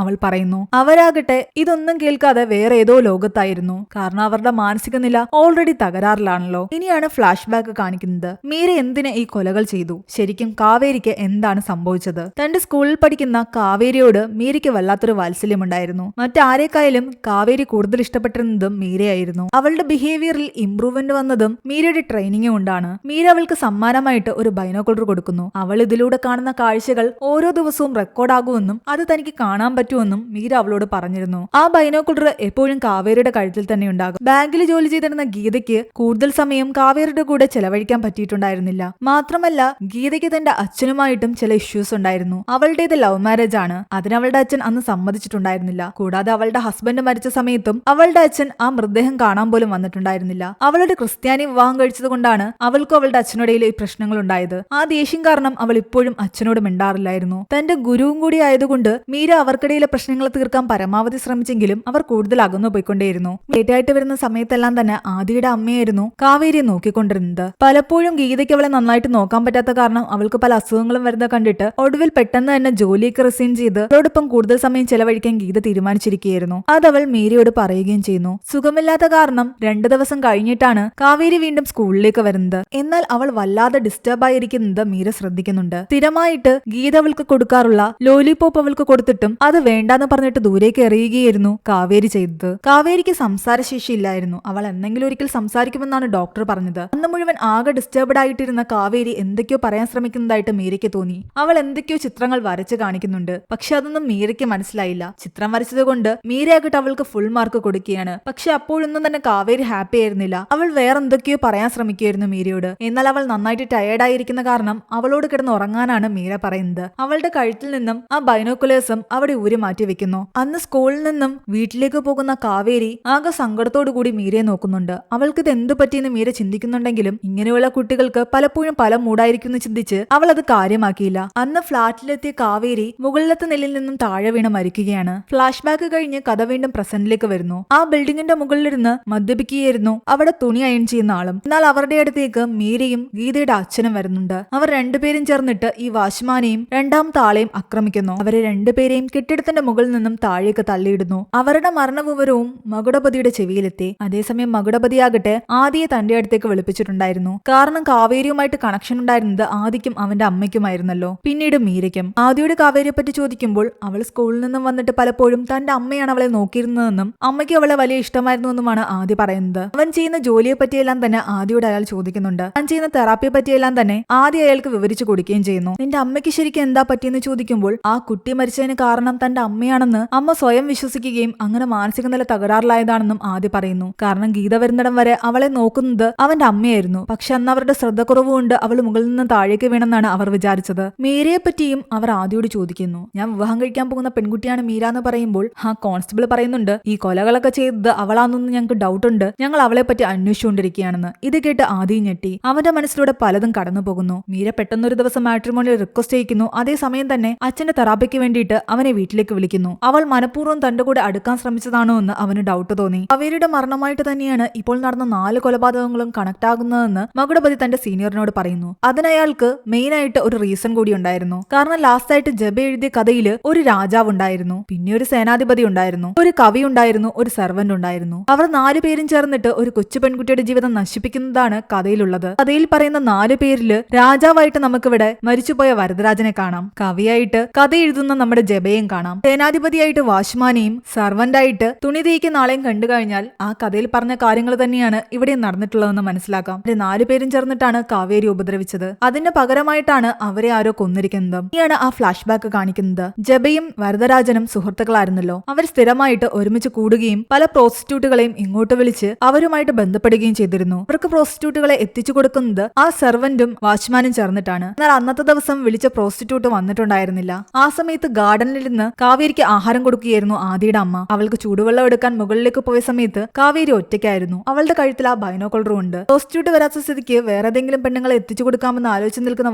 അവൾ പറയുന്നു. അവരാകട്ടെ ഇതൊന്നും കേൾക്കാതെ വേറെ ഏതോ ലോകത്തായിരുന്നു. കാരണം അവരുടെ മാനസിക നില ഓൾറെഡി തകരാറിലാണല്ലോ. ഇനിയാണ് ഫ്ലാഷ് ബാക്ക് കാണിക്കുന്നത്. മീര എന്തിന് ഈ കൊലകൾ ചെയ്തു? ശരിക്കും കാവേരിക്ക് എന്താണ് സംഭവിച്ചത്? തന്റെ സ്കൂളിൽ പഠിക്കുന്ന കാവേരിയോട് മീരയ്ക്ക് വല്ലാത്തൊരു വാത്സല്യമുണ്ടായിരുന്നു. മറ്റാരേക്കായാലും കാവേരി കൂടുതൽ ഇഷ്ടപ്പെട്ടിരുന്നതും മീരയായിരുന്നു. അവളുടെ ബിഹേവിയറിൽ ഇംപ്രൂവ്മെന്റ് വന്നതും മീരയുടെ ട്രെയിനിങ് കൊണ്ടാണ്. മീര അവൾക്ക് സമ്മാനമായിട്ട് ഒരു ബൈനോക്കുലർ കൊടുക്കുന്നു. അവൾ ഇതിലൂടെ കാണുന്ന കാഴ്ചകൾ ഓരോ ദിവസവും റെക്കോർഡാകുമെന്നും അത് തനിക്ക് കാണാൻ പറ്റുമെന്നും മീര അവളോട് പറഞ്ഞിരുന്നു. ആ ബൈനോക്കുലർ എപ്പോഴും കാവേരിയുടെ കഴുത്തിൽ തന്നെ ഉണ്ടാകും. ബാങ്കിൽ ജോലി ചെയ്തിരുന്ന ഗീതയ്ക്ക് കൂടുതൽ സമയം കാവേരിയുടെ കൂടെ ചെലവഴിക്കാൻ പറ്റിയിട്ടുണ്ടായിരുന്നില്ല. മാത്രമല്ല ഗീതയ്ക്ക് തന്റെ അച്ഛനുമായിട്ടും ചില ഇഷ്യൂസ് ഉണ്ടായിരുന്നു. അവളുടേത് ലവ് മാരേജ് ആണ്. അതിനവളുടെ അച്ഛൻ അന്ന് സമ്മതിച്ചിട്ടുണ്ടായിരുന്നില്ല. കൂടാതെ അവളുടെ ഹസ്ബൻഡ് മരിച്ച സമയത്തും അവളുടെ അച്ഛൻ ആ മൃതദേഹം കാണാൻ പോലും വന്നിട്ടുണ്ടായിരുന്നില്ല. അവളുടെ ക്രിസ്ത്യാനി വിവാഹം കഴിച്ചത് കൊണ്ടാണ് അവൾക്കും അവളുടെ അച്ഛനോടയിൽ ഈ പ്രശ്നങ്ങൾ ഉണ്ടായത്. ആ ദേഷ്യം കാരണം അവൾ ഇപ്പോഴും അച്ഛനോട് മിണ്ടാറില്ലായിരുന്നു. തന്റെ ഗുരുവും കൂടി ആയതുകൊണ്ട് മീര അവർക്കിടയിലെ പ്രശ്നങ്ങൾ തീർക്കാൻ പരമാവധി ശ്രമിച്ചെങ്കിലും അവർ കൂടുതൽ അകന്നു പോയിക്കൊണ്ടേയിരുന്നു. ലേറ്റായിട്ട് വരുന്ന സമയത്തെല്ലാം തന്നെ ആദിയുടെ അമ്മയായിരുന്നു കാവേരിയെ നോക്കിക്കൊണ്ടിരുന്നത്. പലപ്പോഴും ഗീതയ്ക്ക് അവളെ നന്നായിട്ട് നോക്കാൻ പറ്റാത്ത കാരണം അവൾക്ക് പല അസുഖങ്ങളും വരുന്ന കണ്ടിട്ട് ഒടുവിൽ പെട്ടെന്ന് തന്നെ ജോലിയൊക്കെ റിസൈൻ ചെയ്ത് അവരോടൊപ്പം കൂടുതൽ സമയം ചെലവഴിക്കാൻ ഗീത തീരുമാനിച്ചിരിക്കുകയായിരുന്നു. അതവൾ മീരയോട് പറയുകയും ചെയ്യുന്നു. സുഖമില്ലാത്ത കാരണം 2 ദിവസം കഴിഞ്ഞിട്ടാണ് കാവേരി വീണ്ടും സ്കൂളിലേക്ക് വരുന്നത്. എന്നാൽ അവൾ വല്ലാതെ ഡിസ്റ്റർബ് ആയിരിക്കുന്നത് മീര ശ്രദ്ധിക്കുന്നുണ്ട്. സ്ഥിരമായിട്ട് ഗീത അവൾക്ക് കൊടുക്കാറുള്ള ലോലിപോപ്പ് അവൾക്ക് കൊടുത്തിട്ടും അത് വേണ്ടാന്ന് പറഞ്ഞിട്ട് ദൂരേക്ക് എറിയുകയായിരുന്നു കാവേരി ചെയ്തത്. കാവേരിക്ക് സംസാരശേഷി ഇല്ലായിരുന്നു. അവൾ എന്തെങ്കിലും ഒരിക്കൽ സംസാരിക്കുമെന്നാണ് ഡോക്ടർ പറഞ്ഞത്. അന്ന് മുഴുവൻ ആകെ ഡിസ്റ്റർബ്ഡ് ആയിട്ടിരുന്ന കാവേരി എന്തൊക്കെയോ പറയാൻ ശ്രമിക്കുന്നതായിട്ട് മീരയ്ക്ക് തോന്നി. അവൾ എന്തൊക്കെയോ ചിത്രങ്ങൾ വരച്ച് കാണിക്കുന്നുണ്ട്. പക്ഷെ അതൊന്നും മീരയ്ക്ക് മനസ്സിലായില്ല. ചിത്രം വരച്ചത് കൊണ്ട് മീരയാകട്ടെ അവൾക്ക് ഫുൾ മാർക്ക് കൊടുക്കുകയാണ്. പക്ഷെ അപ്പോഴൊന്നും തന്നെ കാവേരി ഹാപ്പി ആയിരുന്നില്ല. അവൾ വേറെന്തൊക്കെയോ പറയാൻ ശ്രമിക്കുകയായിരുന്നു മീരയോട്. എന്നാൽ അവൾ നന്നായിട്ട് ടയേർഡായിരിക്കുന്ന കാരണം അവളോട് കിടന്ന് ഉറങ്ങാനാണ് മീര പറയുന്നത്. അവളുടെ കഴുത്തിൽ നിന്നും ആ ബൈനോക്കുലേഴ്സും അവിടെ ഊരി മാറ്റി വെക്കുന്നു. അന്ന് സ്കൂളിൽ നിന്നും വീട്ടിലേക്ക് പോകുന്ന കാവേരി ആകെ സങ്കടത്തോടു കൂടി മീരയെ നോക്കുന്നുണ്ട്. അവൾക്ക് ഇത് എന്തു പറ്റിയെന്ന് മീര ചിന്തിക്കുന്നുണ്ടെങ്കിലും ഇങ്ങനെയുള്ള കുട്ടികൾക്ക് പലപ്പോഴും പല മൂടായിരിക്കുന്നു ചിന്തിച്ച് അവൾ അത് കാര്യമാക്കിയില്ല. അന്ന് ഫ്ളാറ്റിലെത്തിയ കാവേരി മുകളിലത്തെ നിലയിൽ നിന്നും താഴെ വീണ് മരിക്കുകയാണ്. ഫ്ലാഷ് ബാക്ക് കഴിഞ്ഞ് കഥ വീണ്ടും പ്രസന്റിലേക്ക് വരുന്നു. ആ ബിൽഡിങ്ങിന്റെ മുകളിലിരുന്ന് മദ്യപിക്കുകയായിരുന്നു അവിടെ തുണി അയൺ ചെയ്യുന്ന ആളും. എന്നാൽ അവരുടെ അടുത്തേക്ക് മീരയും ഗീതയുടെ അച്ഛനും വരുന്നുണ്ട്. അവർ രണ്ടുപേരും ചേർന്നിട്ട് ഈ വാച്ച്മാനെയും രണ്ടാമത്തെ ആളെയും ആക്രമിക്കുന്നു. അവരെ രണ്ടുപേരെയും കെട്ടിടത്തിന്റെ മുകളിൽ നിന്നും താഴേക്ക് തള്ളിയിടുന്നു. അവരുടെ മരണവിവരവും മകുടപതിയുടെ ചെവിയിലെത്തി. അതേസമയം മകുടപതിയാകട്ടെ ആദിയെ തന്റെ അടുത്തേക്ക് വിളിപ്പിച്ചിട്ടുണ്ടായിരുന്നു. കാരണം കാവേരിയുമായിട്ട് കണക്ഷൻ ഉണ്ടായിരുന്നത് ആദിക്കും അവന്റെ അമ്മയ്ക്കുമായിരുന്നല്ലോ. പിന്നീട് മീരയ്ക്കും. ആദിയോട് കാവേരിയെ പറ്റി ചോദിക്കുമ്പോൾ അവൾ സ്കൂളിൽ നിന്നും വന്നിട്ട് പലപ്പോഴും തന്റെ അമ്മയാണ് അവളെ നോക്കിയിരുന്നതെന്നും അമ്മയ്ക്ക് അവളെ വലിയ ഇഷ്ടമായിരുന്നു എന്നുമാണ് ആദി പറയുന്നത്. അവൻ ചെയ്യുന്ന ജോലിയെ പറ്റിയെല്ലാം തന്നെ ആദിയോട് അയാൾ ചോദിക്കുന്നുണ്ട്. അവൻ ചെയ്യുന്ന തെറാപ്പിയെ പറ്റിയെല്ലാം തന്നെ ആദ്യം അയാൾക്ക് വിവരിച്ചു കൊടുക്കുകയും ചെയ്യുന്നു. നിന്റെ അമ്മയ്ക്ക് ശരിക്കും എന്താ പറ്റിയെന്ന് ചോദിക്കുമ്പോൾ ആ കുട്ടി മരിച്ചതിന് കാരണം തന്റെ അമ്മയാണെന്ന് അമ്മ സ്വയം വിശ്വസിക്കുകയും അങ്ങനെ മാനസിക നില തകരാറിലായതാണെന്നും ആദ്യം പറയുന്നു. കാരണം ഗീത വരുന്നിടം വരെ അവളെ നോക്കുന്നത് അവന്റെ അമ്മയായിരുന്നു. പക്ഷെ അന്ന് അവരുടെ ശ്രദ്ധക്കുറവുകൊണ്ട് അവൾ മുകളിൽ നിന്ന് താഴേക്ക് വീണെന്നാണ് അവർ വിചാരിച്ചത്. മീരയെ പറ്റിയും അവർ ആദ്യോട് ചോദിക്കുന്നു. ഞാൻ വിവാഹം കഴിക്കാൻ പോകുന്ന പെൺകുട്ടിയാണ് മീര എന്ന് പറയുമ്പോൾ ആ കോൺസ്റ്റബിൾ പറയുന്നുണ്ട് ഈ കൊലകളൊക്കെ ചെയ്തത് അവളാണെന്ന് ഞങ്ങൾക്ക് ഡൗട്ട് ഉണ്ട്. ഞങ്ങൾ അവളെ പറ്റി അന്വേഷിച്ചുകൊണ്ടിരിക്കുകയാണെന്ന്. ഇത് കേട്ട് ആദ്യം ഞെട്ടി. അവന്റെ മനസ്സിലൂടെ പലതും കടന്നു പോകുന്നു. മീര പെട്ടെന്നൊരു ദിവസം മാട്രിമോണിയിൽ റിക്വസ്റ്റ് ചെയ്യിക്കുന്നു. അതേസമയം തന്നെ അച്ഛന്റെ തെറാപ്പിക്ക് വേണ്ടിയിട്ട് അവനെ വീട്ടിലേക്ക് വിളിക്കുന്നു. അവൾ മനഃപൂർവ്വം തന്റെ കൂടെ അടുക്കാൻ ശ്രമിച്ചതാണോ എന്ന് അവന് ഡൗട്ട് തോന്നി. കാവേരിയുടെ മരണമായിട്ട് തന്നെയാണ് ഇപ്പോൾ നടന്ന 4 കൊലപാതകങ്ങളും കണക്ട് ആകുന്നതെന്ന് മകുടപതി തന്റെ സീനിയറിനോട് പറയുന്നു. അതിനയാൾക്ക് മെയിൻ ആയിട്ട് ഒരു റീസൺ കൂടി ഉണ്ടായിരുന്നു. കാരണം ലാസ്റ്റ് ആയിട്ട് ജബ എഴുതിയ കഥയിൽ ഒരു രാജാവ് ഉണ്ടായിരുന്നു, പിന്നെ ഒരു സേനാധിപതി ഉണ്ടായിരുന്നു, ഒരു കവി ഉണ്ടായിരുന്നു, ഒരു സെർവന്റ് ഉണ്ടായിരുന്നു. അവർ 4 പേരും ചേർന്നിട്ട് ഒരു കൊച്ചു പെൺകുട്ടിയുടെ ജീവിതം നശിപ്പിക്കുന്നതാണ് കഥയിലുള്ളത്. കഥയിൽ പറയുന്ന 4 പേരില് രാജാവായിട്ട് നമുക്കിവിടെ മരിച്ചുപോയ വരദരാജനെ കാണാം, കവിയായിട്ട് കഥ എഴുതുന്ന നമ്മുടെ ജബയും കാണാം, സേനാധിപതിയായിട്ട് വാച്ച്മാനെയും സർവന്റായിട്ട് തുണി തേക്കുന്ന ആളെയും കണ്ടു കഴിഞ്ഞാൽ ആ കഥയിൽ പറഞ്ഞ കാര്യങ്ങൾ തന്നെയാണ് ഇവിടെ നടന്നിട്ടുള്ളതെന്ന് മനസ്സിലാക്കാം. 4 പേരും ചേർന്നിട്ടാണ് കാവേരി ഉപദ്രവിച്ചത്. അതിന്റെ പകരമായിട്ടാണ് അവരെ ആരോ കൊന്നിരിക്കുന്നത്. ഇനിയാണ് ആ ഫ്ലാഷ് ബാക്ക് കാണിക്കുന്നത്. ജബയും വരദരാജനും സുഹൃത്തുക്കളായിരുന്നല്ലോ. അവർ സ്ഥിരമായിട്ട് ഒരുമിച്ച് കൂടുകയും പല പ്രോസ്റ്റിറ്റ്യൂട്ടുകളെയും ഇങ്ങോട്ട് വിളിച്ച് അവരുമായിട്ട് ബന്ധപ്പെടുകയും ചെയ്തിരുന്നു. അവർക്ക് പ്രോസ്റ്റിറ്റ്യൂട്ടുകളെ എത്തിച്ചു കൊടുക്കുന്നത് ആ സെർവന്റും വാച്ച്മാനും ചേർന്നിട്ടാണ്. എന്നാൽ അന്നത്തെ ദിവസം വിളിച്ച പ്രോസ്റ്റിറ്റ്യൂട്ട് വന്നിട്ടുണ്ടായിരുന്നില്ല. ആ സമയത്ത് ഗാർഡനിൽ നിന്ന് കാവേരിക്ക് ആഹാരം കൊടുക്കുകയായിരുന്നു ആദിയുടെ അമ്മ. അവൾക്ക് ചൂടുവെള്ളം എടുക്കാൻ മുകളിലേക്ക് പോയ സമയത്ത് കാവേരി ഒറ്റയ്ക്കായിരുന്നു. അവളുടെ കഴുത്തിൽ ആ ബൈനോക്കുലറും ഉണ്ട്. പ്രോസ്റ്റിറ്റ്യൂട്ട് വരാത്ത സ്ഥിതിക്ക് വേറെ ഏതെങ്കിലും പെണ്ണുങ്ങളെ എത്തിച്ചു കൊടുക്കാമെന്ന് ആലോചിച്ച് നിൽക്കുന്ന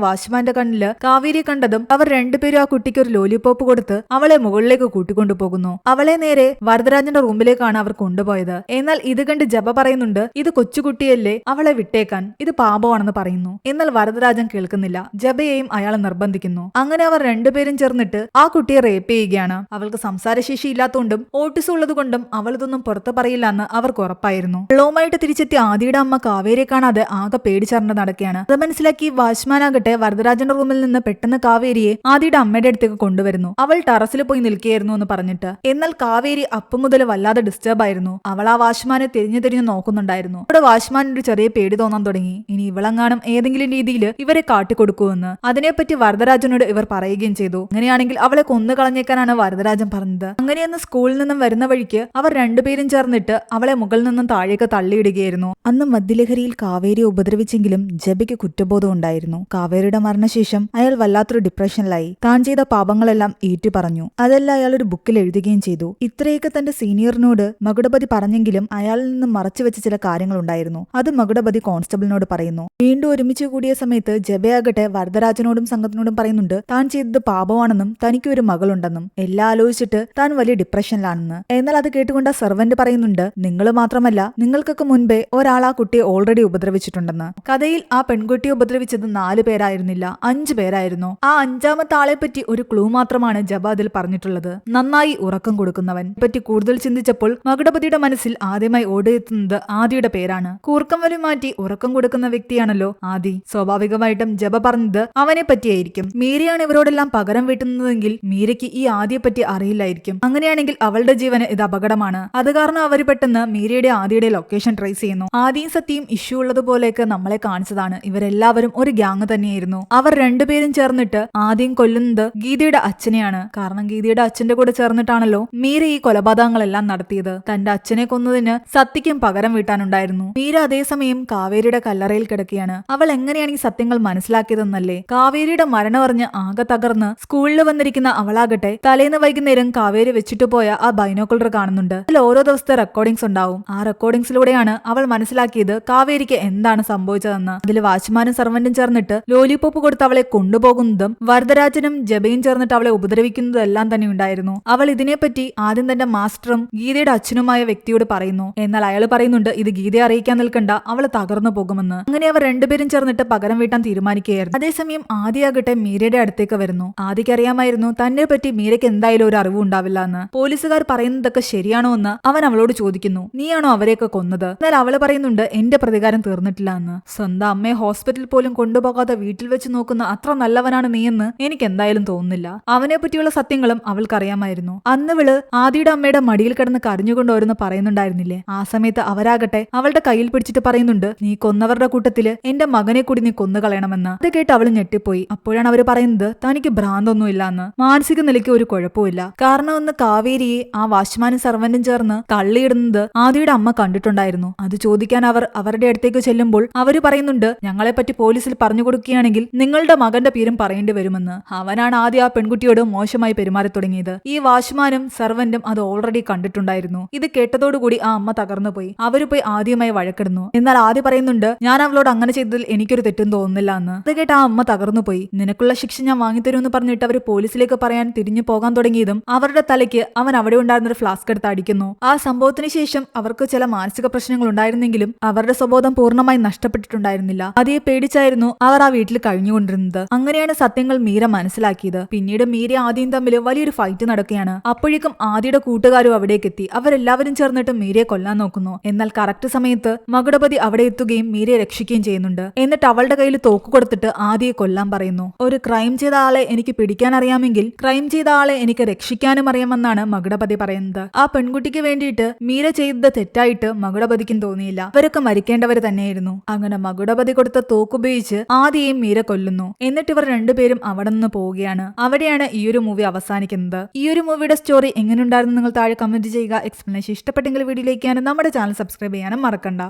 വാച്ച്മാന്റെ കണ്ണില് കാവേരിയെ കണ്ടതും അവർ രണ്ടുപേരും ആ കുട്ടിക്ക് ഒരു ലോലിപോപ്പ് കൊടുത്ത് അവളെ മുകളിലേക്ക് കൂട്ടിക്കൊണ്ടു പോകുന്നു. അവളെ നേരെ വരദരാജന്റെ റൂമിലേക്കാണ് അവർ കൊണ്ടുപോയത്. എന്നാൽ ഇത് കണ്ട് ജബ പറയുന്നുണ്ട്, ഇത് കൊച്ചുകുട്ടിയല്ലേ, അവളെ വിട്ടേക്കാൻ, ഇത് പാപമാണെന്ന് പറയുന്നു. എന്നാൽ വരദരാജൻ കേൾക്കുന്നില്ല. ജബയെയും അയാൾ നിർബന്ധിക്കുന്നു. അങ്ങനെ അങ്ങനെ അവർ രണ്ടുപേരും ചേർന്നിട്ട് ആ കുട്ടിയെ റേപ്പ് ചെയ്യുകയാണ്. അവൾക്ക് സംസാരശേഷി ഇല്ലാത്തതുകൊണ്ടും ഓട്ടിസം ഉള്ളതുകൊണ്ടും അവൾ ഇതൊന്നും പുറത്തു പറയില്ല എന്ന് അവർക്ക് ഉറപ്പായിരുന്നു. വെള്ളവുമായിട്ട് തിരിച്ചെത്തിയ ആദിയുടെ അമ്മ കാവേരിയെ കാണാതെ ആകെ പേടിച്ചറിഞ്ഞ് നടക്കുകയാണ്. അത് മനസ്സിലാക്കി വാച്ച്മാനാകട്ടെ വരദരാജന്റെ റൂമിൽ നിന്ന് പെട്ടെന്ന് കാവേരിയെ ആദിയുടെ അമ്മയുടെ അടുത്തേക്ക് കൊണ്ടുവരുന്നു. അവൾ ടെറസിൽ പോയി നിൽക്കുകയായിരുന്നു എന്ന് പറഞ്ഞിട്ട്. എന്നാൽ കാവേരി അപ്പം മുതൽ വല്ലാതെ ഡിസ്റ്റർബ് ആയിരുന്നു. അവൾ ആ വാച്ച്മാനെ തിരിഞ്ഞു നോക്കുന്നുണ്ടായിരുന്നു. അവിടെ വാച്ച്മാൻ ഒരു ചെറിയ പേടി തോന്നാൻ തുടങ്ങി. ഇനി ഇവളെങ്ങാനും ഏതെങ്കിലും രീതിയിൽ ഇവരെ കാട്ടിക്കൊടുക്കുമെന്ന്. അതിനെപ്പറ്റി വരദരാജനോട് ഇവർ പറയുകയും ചെയ്തു. അങ്ങനെയാണെങ്കിൽ അവളെ കൊന്നു കളഞ്ഞേക്കാനാണ് വരദരാജൻ പറഞ്ഞത്. അങ്ങനെയെന്ന് സ്കൂളിൽ നിന്നും വരുന്ന വഴിക്ക് അവർ രണ്ടുപേരും ചേർന്നിട്ട് അവളെ മുകളിൽ നിന്നും താഴേക്ക് തള്ളിയിടുകയായിരുന്നു. അന്ന് മദ്യലഹരിയിൽ കാവേരിയെ ഉപദ്രവിച്ചെങ്കിലും ജബയ്ക്ക് കുറ്റബോധം ഉണ്ടായിരുന്നു. കാവേരിയുടെ മരണശേഷം അയാൾ വല്ലാത്തൊരു ഡിപ്രഷനിലായി. താൻ ചെയ്ത പാപങ്ങളെല്ലാം ഏറ്റു പറഞ്ഞു. അതെല്ലാം അയാൾ ഒരു ബുക്കിൽ എഴുതുകയും ചെയ്തു. ഇത്രയൊക്കെ തന്റെ സീനിയറിനോട് മകുടപതി പറഞ്ഞെങ്കിലും അയാളിൽ നിന്ന് മറച്ചുവെച്ച ചില കാര്യങ്ങളുണ്ടായിരുന്നു. അത് മകുടപതി കോൺസ്റ്റബിളിനോട് പറയുന്നു. വീണ്ടും ഒരുമിച്ച് കൂടിയ സമയത്ത് ജബയാകട്ടെ വരദരാജനോടും സംഘത്തിനോടും പറയുന്നുണ്ട് താൻ ചെയ്തത് പാപമാണെന്നും തനിക്ക് ഒരു മകളുണ്ടെന്നും എല്ലാം ആലോചിച്ചിട്ട് താൻ വലിയ ഡിപ്രഷനിലാണെന്ന്. എന്നാൽ അത് കേട്ടുകൊണ്ട് സെർവന്റ് പറയുന്നുണ്ട് നിങ്ങൾ മാത്രമല്ല നിങ്ങൾക്കൊക്കെ മുൻപേ ഒരാൾ ആ കുട്ടിയെ ഓൾറെഡി ഉപദ്രവിച്ചിട്ടുണ്ടെന്ന്. കഥയിൽ ആ പെൺകുട്ടിയെ ഉപദ്രവിച്ചത് 4 പേരായിരുന്നില്ല, 5 പേരായിരുന്നു. ആ 5ാമത്തെ ആളെ പറ്റി ഒരു ക്ലൂ മാത്രമാണ് ജബ അതിൽ പറഞ്ഞിട്ടുള്ളത്. നന്നായി ഉറക്കം കൊടുക്കുന്നവൻ. പറ്റി കൂടുതൽ ചിന്തിച്ചപ്പോൾ മകുടപതിയുടെ മനസ്സിൽ ആദ്യമായി ഓടിയെത്തുന്നത് ആദിയുടെ പേരാണ്. കൂർക്കം വലി മാറ്റി ഉറക്കം കൊടുക്കുന്ന വ്യക്തിയാണല്ലോ ആദി. സ്വാഭാവികമായിട്ടും ജബ പറഞ്ഞത് അവനെ പറ്റിയായിരിക്കും. മീരയാണ് ഇവരോടെല്ലാം പകരം വീട്ടുന്നതെങ്കിൽ മീരയ്ക്ക് ഈ ആദിയെ പറ്റി അറിയില്ലായിരിക്കും. അങ്ങനെയാണെങ്കിൽ അവളുടെ ജീവന് ഇത് അപകടമാണ്. അത് കാരണം അവർ പെട്ടെന്ന് മീരയുടെ ആദിയുടെ ലൊക്കേഷൻ ട്രേസ് ചെയ്യുന്നു. ആദിയും സത്യയും ഇഷ്യൂ ഉള്ളതുപോലെയൊക്കെ നമ്മളെ കാണിച്ചതാണ്. ഇവരെല്ലാവരും ഒരു ഗ്യാങ് തന്നെയായിരുന്നു. അവർ രണ്ടുപേരും ചേർന്നിട്ട് ആദ്യം കൊല്ലുന്നത് ഗീതയുടെ അച്ഛനെയാണ്. കാരണം ഗീതയുടെ അച്ഛന്റെ കൂടെ ചേർന്നിട്ടാണല്ലോ മീര ഈ കൊലപാതകങ്ങളെല്ലാം നടത്തിയത്. തന്റെ അച്ഛനെ കൊന്നതിന് സത്യയ്ക്കും പകരം വീട്ടാനുണ്ടായിരുന്നു. മീര അതേസമയം കാവേരിയുടെ കല്ലറയിൽ കിടക്കുകയാണ്. അവൾ എങ്ങനെയാണ് ഈ സത്യങ്ങൾ മനസ്സിലാക്കിയതെന്നല്ലേ. കാവേരിയുടെ മരണം അറിഞ്ഞ് ആകെ തകർന്ന് സ്കൂളിൽ വന്നിരിക്കുന്ന അവളാകട്ടെ തലേന്ന് വൈകുന്നേരം കാവേരി വെച്ചിട്ട് പോയ ആ ബൈനോക്കുലർ കാണുന്നുണ്ട്. അതിൽ ഓരോ ദിവസത്തെ റെക്കോർഡിംഗ്സ് ഉണ്ടാവും. ആ റെക്കോർഡിംഗ്സിലൂടെയാണ് അവൾ മനസ്സിലാക്കിയത് കാവേരിക്ക് എന്താണ് സംഭവിച്ചതെന്ന്. അതിൽ വാച്ച്മാനും സർവന്റും ചേർന്നിട്ട് ലോലിപോപ്പ് കൊടുത്ത് അവളെ കൊണ്ടുപോകുന്നതും വരദരാജനും ജബയും ചേർന്നിട്ട് അവളെ ഉപദ്രവിക്കുന്നതും എല്ലാം തന്നെ ഉണ്ടായിരുന്നു. അവൾ ഇതിനെപ്പറ്റി ആദ്യം തന്റെ മാസ്റ്ററും ഗീതയുടെ അച്ഛനുമായ വ്യക്തിയോട് പറയുന്നു. എന്നാൽ അയാൾ പറയുന്നുണ്ട് ഇത് ഗീതയെ അറിയിക്കാൻ നിൽക്കണ്ട, അവൾ തകർന്നു പോകുമെന്ന്. അങ്ങനെ അവർ രണ്ടുപേരും ചേർന്നിട്ട് പകരം വീട്ടാൻ തീരുമാനിക്കുകയായിരുന്നു. അതേസമയം ആദിയാകട്ടെ മീരയുടെ അടുത്തേക്ക് വരുന്നു. ആദിക്ക് അറിയാമായിരുന്നു തന്നെ പറ്റി മീരയ്ക്ക് എന്തായാലും ഒരു അറിവും ഉണ്ടാവില്ല എന്ന്. പോലീസുകാർ പറയുന്നതൊക്കെ ശരിയാണോ എന്ന് അവൻ അവളോട് ചോദിക്കുന്നു. നീയാണോ അവരെയൊക്കെ കൊന്നത്? എന്നാൽ അവള് പറയുന്നുണ്ട് എന്റെ പ്രതികാരം തീർന്നിട്ടില്ല എന്ന്. സ്വന്തം അമ്മയെ ഹോസ്പിറ്റലിൽ പോലും കൊണ്ടുപോകാതെ വീട്ടിൽ വെച്ച് നോക്കുന്ന അത്ര നല്ലവനാണ് നീയെന്ന് എനിക്ക് എന്തായാലും തോന്നുന്നില്ല. അവനെ പറ്റിയുള്ള സത്യങ്ങളും അവൾക്കറിയാമായിരുന്നു. അന്ന് വിള് ആദിയുടെ അമ്മയുടെ മടിയിൽ കിടന്ന് കരഞ്ഞുകൊണ്ട് ഓരോന്ന് പറയുന്നുണ്ടായിരുന്നില്ലേ. ആ സമയത്ത് അവരാകട്ടെ അവളുടെ കയ്യിൽ പിടിച്ചിട്ട് പറയുന്നുണ്ട് നീ കൊന്നവരുടെ കൂട്ടത്തില് എന്റെ മകനെ കൂടി നീ കൊന്നുകളയണമെന്ന്. അത് കേട്ട് അവള് ഞെട്ടിപ്പോയി. അപ്പോഴാണ് അവര് പറയുന്നത് തനിക്ക് ഭ്രാന്തൊന്നുമില്ല എന്ന്. മാനസിക നിലയ്ക്ക് ഒരു കുഴപ്പമില്ല. കാരണം ഒന്ന് കാവേരിയെ ആ വാച്ച്മാനും സർവന്റും ചേർന്ന് തള്ളിയിടുന്നത് ആദിയുടെ അമ്മ കണ്ടിട്ടുണ്ടായിരുന്നു. അത് ചോദിക്കാൻ അവർ അവരുടെ അടുത്തേക്ക് ചെല്ലുമ്പോൾ അവര് പറയുന്നുണ്ട് ഞങ്ങളെപ്പറ്റി പോലീസിൽ പറഞ്ഞു കൊടുക്കുകയാണെങ്കിൽ നിങ്ങളുടെ മകന്റെ പേരും പറയേണ്ടി വരുമെന്ന്. അവനാണ് ആദ്യം ആ പെൺകുട്ടിയോട് മോശമായി പെരുമാറി തുടങ്ങിയത്. ഈ വാച്ച്മാനും സർവന്റും അത് ഓൾറെഡി കണ്ടിട്ടുണ്ടായിരുന്നു. ഇത് കേട്ടതോടുകൂടി ആ അമ്മ തകർന്നുപോയി. അവര് പോയി ആദ്യമായി വഴക്കിടുന്നു. എന്നാൽ ആദ്യം പറയുന്നുണ്ട് ഞാൻ അവളോട് അങ്ങനെ ചെയ്തതിൽ എനിക്കൊരു തെറ്റും തോന്നുന്നില്ല എന്ന്. അത് കേട്ട് ആ അമ്മ തകർന്നുപോയി. നിനക്കുള്ള ശിക്ഷ ഞാൻ വാങ്ങിത്തരുമെന്ന് പറഞ്ഞിട്ട് അവര് പോലീസിലേക്ക് പറയാൻ തിരിഞ്ഞു പോകാൻ തുടങ്ങിയതും അവരുടെ തലയ്ക്ക് അവൻ അവിടെ ഉണ്ടായിരുന്നൊരു ഫ്ലാസ്ക് എടുത്ത് അടിക്കുന്നു. ആ സംഭവത്തിന് ശേഷം അവർക്ക് ചില മാനസിക പ്രശ്നങ്ങൾ ഉണ്ടായിരുന്നെങ്കിലും അവരുടെ സ്വബോധം പൂർണ്ണമായി നഷ്ടപ്പെട്ടിട്ടുണ്ടായിരുന്നില്ല. ആദിയെ പേടിച്ചായിരുന്നു അവർ ആ വീട്ടിൽ കഴിഞ്ഞുകൊണ്ടിരുന്നത്. അങ്ങനെയാണ് സത്യങ്ങൾ മീര മനസ്സിലാക്കിയത്. പിന്നീട് മീര ആദിയും തമ്മിൽ വലിയൊരു ഫൈറ്റ് നടക്കുകയാണ്. അപ്പോഴേക്കും ആദിയുടെ കൂട്ടുകാരും അവിടേക്ക് എത്തി. അവരെല്ലാവരും ചേർന്നിട്ട് മീരയെ കൊല്ലാൻ നോക്കുന്നു. എന്നാൽ കറക്റ്റ് സമയത്ത് മകുടപതി അവിടെ എത്തുകയും മീരയെ രക്ഷിക്കുകയും ചെയ്യുന്നുണ്ട്. എന്നിട്ട് അവളുടെ കയ്യിൽ തോക്ക് കൊടുത്തിട്ട് ആദിയെ കൊല്ലാൻ പറയുന്നു. ഒരു ക്രൈം ചെയ്ത ആളെ എനിക്ക് പിടിക്കാൻ അറിയാമെങ്കിൽ ക്രൈം ചെയ്ത ആളെ എനിക്ക് രക്ഷിക്കാനും അറിയാമെന്നാണ് മകുടപതി പറയുന്നത്. ആ പെൺകുട്ടിക്ക് വേണ്ടിയിട്ട് മീര ചെയ്തത് തെറ്റായിട്ട് മകുടപതിക്കും തോന്നിയില്ല. അവരൊക്കെ മരിക്കേണ്ടവർ തന്നെയായിരുന്നു. അങ്ങനെ മകുടപതി കൊടുത്ത തോക്കുപയോഗിച്ച് ആദിയെയും മീര കൊല്ലുന്നു. എന്നിട്ട് ഇവർ രണ്ടുപേരും അവിടെ നിന്ന് പോവുകയാണ്. അവിടെയാണ് ഈ ഒരു മൂവി അവസാനിക്കുന്നത്. ഈ ഒരു മൂവിയുടെ സ്റ്റോറി എങ്ങനെയുണ്ടായിരുന്നു നിങ്ങൾ താഴെ കമന്റ് ചെയ്യുക. എക്സ്പ്ലനേഷൻ ഇഷ്ടപ്പെട്ടെങ്കിൽ വീഡിയോയിലേക്ക് നമ്മുടെ ചാനൽ സബ്സ്ക്രൈബ് ചെയ്യാനും മറക്കണ്ട.